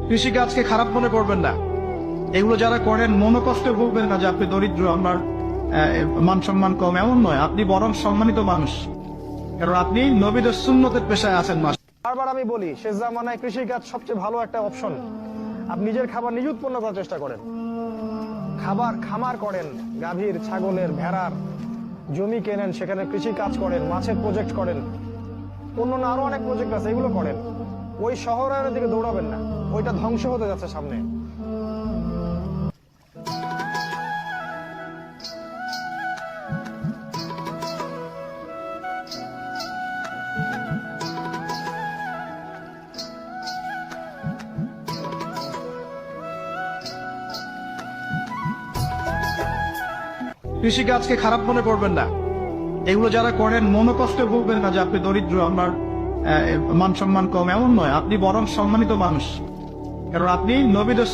কৃষিকাজকে খারাপ মনে করবেন না। এগুলো যারা করেন মনোকষ্টে ভুগবেন না যে আপনি দরিদ্র, আমার মান সম্মান কম, এমন নয়। আপনি বরং সম্মানিত মানুষ, কারণ আপনি নবীদের সুন্নতের পেশায় আছেন। বারবার আমি বলি, শেষ জামানায় কৃষিকাজ সবচেয়ে ভালো একটা অপশন। আপনি নিজের খাবার নিজে উৎপন্ন করার চেষ্টা করেন, খামার করেন, গাভীর, ছাগলের, ভেড়ার, জমি কেনেন, সেখানে কৃষি কাজ করেন, মাছের প্রজেক্ট করেন, অন্য আরো অনেক প্রজেক্ট আছে, এগুলো করেন। ওই শহরের দিকে দৌড়াবেন না, ওইটা ধ্বংস হতে যাচ্ছে সামনে। কৃষিকাজকে খারাপ মনে করবেন না। এগুলো যারা করেন মনোকষ্টে ভুগবেন না যে আপনি দরিদ্র, আমার মান সম্মান কম, এমন নয়। আপনি বরং সম্মানিত মানুষ, কারণ আপনি নবীদের